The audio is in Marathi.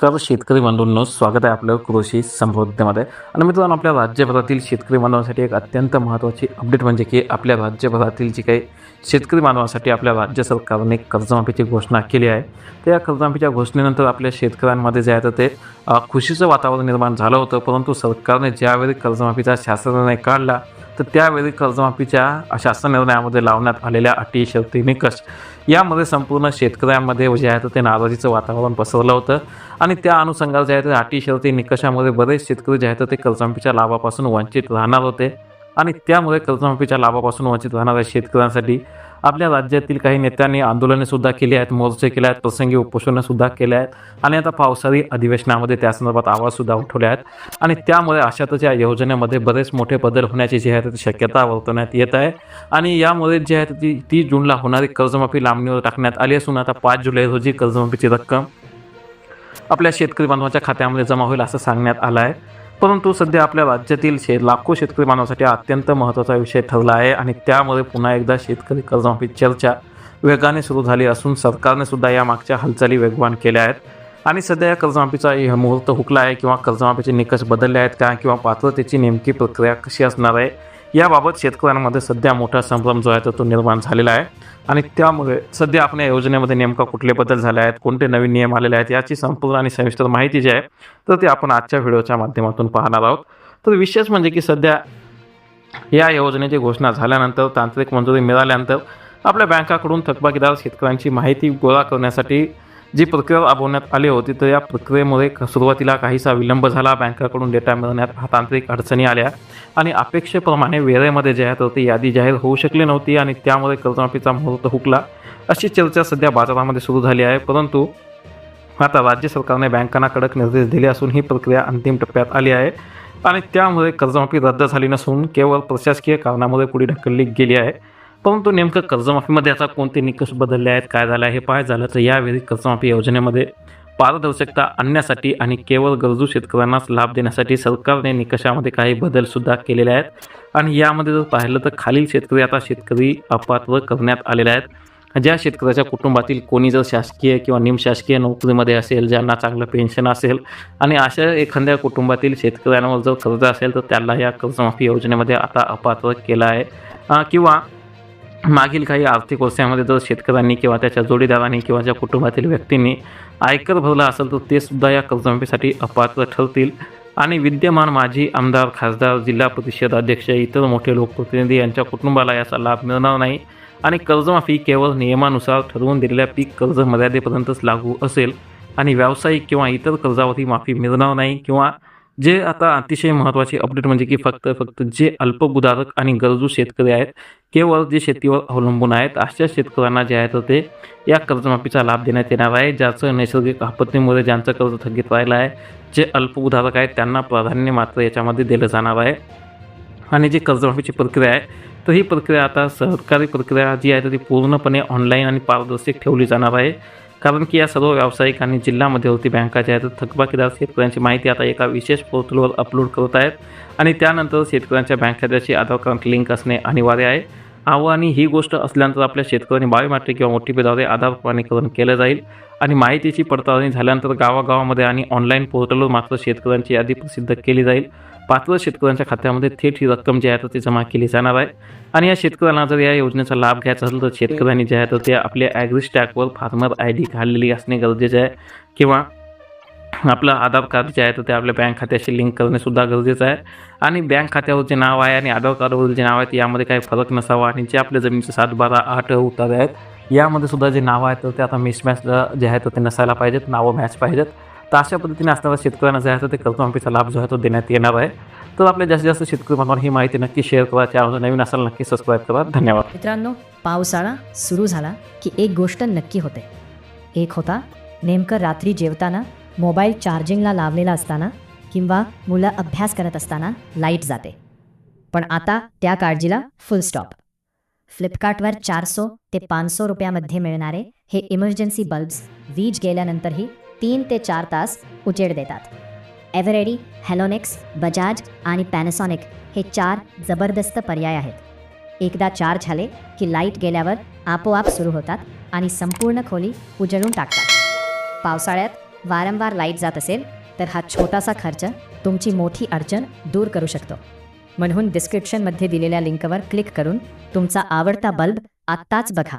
नमस्कार शेतकरी बंधूंनो, स्वागत आहे आपलं कृषी समृद्धीमध्ये. आणि मित्रांनो, आपल्या राज्यभरातील शेतकरी बांधवांसाठी एक अत्यंत महत्त्वाची अपडेट म्हणजे की आपल्या राज्यभरातील जी काही शेतकरी बांधवांसाठी आपल्या राज्य सरकारने कर्जमाफीची घोषणा केली आहे. तर या कर्जमाफीच्या घोषणेनंतर आपल्या शेतकऱ्यांमध्ये जे आहे तर ते खुशीचं वातावरण निर्माण झालं होतं. परंतु सरकारने ज्यावेळी कर्जमाफीचा शासन निर्णय काढला तर त्यावेळी कर्जमाफीच्या शासन निर्णयामध्ये लावण्यात आलेल्या अटी, शर्ती, निकष यामध्ये संपूर्ण शेतकऱ्यांमध्ये जे आहे तर ते नाराजीचं वातावरण पसरलं होतं. आणि त्या अनुषंगाने जे आहे ते अटी, शर्ती, निकषामध्ये बरेच शेतकरी जे आहेत ते कर्जमाफीच्या लाभापासून वंचित राहणार होते. आणि त्यामुळे कर्जमाफीच्या लाभापासून वंचित राहणाऱ्या शेतकऱ्यांसाठी आपल्या राज्यातील काही नेत्यांनी आंदोलनेसुद्धा केली आहेत, मोर्चे केले आहेत, प्रसंगी उपोषणंसुद्धा केले आहेत. आणि आता पावसाळी अधिवेशनामध्ये त्या संदर्भात आवाजसुद्धा उठवले आहेत. आणि त्यामुळे अशातच या योजनेमध्ये बरेच मोठे बदल होण्याची जी आहे ती शक्यता वर्तवण्यात येत आहे. आणि यामुळे जे आहे ती 30 जूनला होणारी कर्जमाफी लांबणीवर टाकण्यात आली असून आता 5 जुलै रोजी कर्जमाफीची रक्कम आपल्या शेतकरी बांधवांच्या खात्यामध्ये जमा होईल असं सांगण्यात आलं आहे. परंतु सध्या आपल्या राज्यातील लाखो शेतकरी बांधवांसाठी अत्यंत महत्त्वाचा विषय ठरला आहे. आणि त्यामुळे पुन्हा एकदा शेतकरी कर्जमाफी चर्चा वेगाने सुरू झाली असून सरकारने सुद्धा या मागच्या हालचाली वेगवान केल्या आहेत. आणि सध्या या कर्जमाफीचा मुहूर्त हुकला आहे किंवा कर्जमाफीचे निकष बदलले आहेत का, किंवा पात्रतेची नेमकी प्रक्रिया कशी असणार आहे याबाबत शेतकऱ्यांमध्ये सध्या मोठा संभ्रम जो आहे तो निर्माण झालेला आहे. आणि त्यामुळे सध्या आपण या योजनेमध्ये नेमका कुठले बदल झाले आहेत, कोणते नवीन नियम आलेले आहेत याची संपूर्ण आणि सविस्तर माहिती जी आहे तर ती आपण आजच्या व्हिडिओच्या माध्यमातून पाहणार आहोत. तर विशेष म्हणजे की सध्या या योजनेची घोषणा झाल्यानंतर, तांत्रिक मंजुरी मिळाल्यानंतर आपल्या बँकाकडून थकबाकीदार शेतकऱ्यांची माहिती गोळा करण्यासाठी जी प्रक्रिया राबवण्यात आली होती तर या प्रक्रियेमुळे सुरुवातीला काहीसा विलंब झाला. बँकाकडून डेटा मिळवण्यात तांत्रिक अडचणी आल्या आणि अपेक्षेप्रमाणे वेळेमध्ये जे आहे तर ती यादी जाहीर होऊ शकली नव्हती आणि त्यामुळे कर्जमाफीचा मुहूर्त हुकला अशी चर्चा सध्या बाजारामध्ये सुरू झाली आहे. परंतु आता राज्य सरकारने बँकांना कडक निर्देश दिले असून ही प्रक्रिया अंतिम टप्प्यात आली आहे. आणि त्यामुळे कर्जमाफी रद्द झाली नसून केवळ प्रशासकीय कारणामुळे पुढे ढकलली गेली आहे. परंतु नेमकं कर्जमाफीमध्ये आता कोणते निकष बदलले आहेत, काय झालं आहे हे पाहायचं झालं तर यावेळी कर्जमाफी योजनेमध्ये पारदर्शकता आणण्यासाठी आणि केवळ गरजू शेतकऱ्यांनाच लाभ देण्यासाठी सरकारने निकषामध्ये काही बदलसुद्धा केलेले आहेत. आणि यामध्ये जर पाहिलं तर खालील शेतकरी आता शेतकरी अपात्र करण्यात आलेले आहेत. ज्या शेतकऱ्याच्या कुटुंबातील कोणी जर शासकीय किंवा निमशासकीय नोकरीमध्ये असेल, ज्यांना चांगलं पेन्शन असेल आणि अशा एखाद्या कुटुंबातील शेतकऱ्यांवर जर कर्ज असेल तर त्याला या कर्जमाफी योजनेमध्ये आता अपात्र केलं आहे. किंवा मागील काही आर्थिक वर्षामध्ये जर शेतकऱ्यांनी किंवा त्याच्या जोडीदारांनी किंवा ज्या कुटुंबातील व्यक्तींनी आयकर भरला असेल तर ते सुद्धा या कर्जमाफीसाठी अपात्र ठरतील. आणि विद्यमान माजी आमदार, खासदार, जिल्हा परिषद अध्यक्ष, इतर मोठे लोकप्रतिनिधी यांच्या कुटुंबाला याचा लाभ मिळणार नाही. आणि कर्जमाफी केवळ नियमानुसार ठरवून दिलेल्या पीक कर्ज मर्यादेपर्यंतच लागू असेल आणि व्यावसायिक किंवा इतर कर्जावरही माफी मिळणार नाही. किंवा जे आता अतिशय महत्त्वाची अपडेट म्हणजे की फक्त जे अल्पभूधारक आणि गरजू शेतकरी आहेत, केवळ जे शेतीवर अवलंबून आहेत अशा शेतकऱ्यांना जे आहे तर ते या कर्जमाफीचा लाभ देण्यात येणार आहे. ज्याचं नैसर्गिक आपत्तीमुळे ज्यांचं कर्ज थकीत राहिलं आहे, जे अल्पभूधारक आहेत त्यांना प्राधान्य मात्र याच्यामध्ये दिलं जाणार आहे. आणि जी कर्जमाफीची प्रक्रिया आहे तर ही प्रक्रिया आता सरकारी प्रक्रिया जी आहे तर ती पूर्णपणे ऑनलाईन आणि पारदर्शक ठेवली जाणार आहे. कारण की या सर्व व्यावसायिक आणि जिल्हा मध्यवर्ती बँका ज्या आहेत थकबाकीदार शेतकऱ्यांची माहिती आता एका विशेष पोर्टलवर अपलोड करत आहेत. आणि त्यानंतर शेतकऱ्यांच्या बँक खात्याची आधार कार्ड लिंक असणे अनिवार्य आहे. आणि ही गोष्ट असल्यानंतर आपल्या शेतकऱ्यांनी बायोमेट्रिक किंवा OTPद्वारे आधार प्रमाणीकरण केलं जाईल. आणि माहितीची पडताळणी झाल्यानंतर गावागावामध्ये आणि ऑनलाईन पोर्टलवर मात्र शेतकऱ्यांची यादी प्रसिद्ध केली जाईल. पात्र शेतकऱ्यांच्या खात्यामध्ये थेट ही रक्कम जी आहे तर ती जमा केली जाणार आहे. आणि या शेतकऱ्यांना जर या योजनेचा लाभ घ्यायचा असेल तर शेतकऱ्यांनी जे आहे तर ते आपल्या ॲग्रीस्टॅकवर फार्मर ID काढलेली असणे गरजेचे आहे. किंवा आपलं आधार कार्ड जे आहे तर ते आपल्या बँक खात्याशी लिंक करणेसुद्धा गरजेचं आहे. आणि बँक खात्यावर जे नाव आहे आणि आधार कार्डवरील जे नाव आहे यामध्ये काही फरक नसावा. आणि जे आपल्या जमिनीचे 7, 12, 8 उतारे आहेत यामध्ये सुद्धा जे नावं आहेत तर ते आता मिसमॅच जे आहे तर ते नसायला पाहिजेत, नावं मॅच पाहिजेत. तर अशा पद्धतीने असणाऱ्या शेतकऱ्यांना जे आहे तर ते कर्जमाफीचा लाभ जो आहे तो देण्यात येणार आहे. तर आपल्या जास्तीत जास्त शेतकरी बांधवांना ही माहिती नक्की शेअर करा. चॅनल नवीन असाल नक्की सबस्क्राईब करा. धन्यवाद मित्रांनो, पावसाळा सुरू झाला की एक गोष्ट नक्की होते. एक होता नेमकं रात्री जेवताना मोबाईल चार्जिंगला लावलेला असताना किंवा मुलं अभ्यास करत असताना लाईट जाते. पण आता त्या काळजीला फुल स्टॉप. फ्लिपकार्टवर 400 ते 500 रुपयामध्ये मिळणारे हे इमर्जन्सी बल्ब्स वीज गेल्यानंतरही 3 ते 4 तास उजेड देतात. एव्हरेडी, हॅलोनेक्स, बजाज आणि पॅनासॉनिक हे 4 जबरदस्त पर्याय आहेत. एकदा चार्ज झाले की लाईट गेल्यावर आपोआप सुरू होतात आणि संपूर्ण खोली उजळून टाकतात. पावसाळ्यात वारंवार लाईट जात असेल तर हा छोटासा खर्च तुमची मोठी अडचण दूर करू शकतो. म्हणून डिस्क्रिप्शनमध्ये दिलेल्या लिंकवर क्लिक करून तुमचा आवडता बल्ब आत्ताच बघा.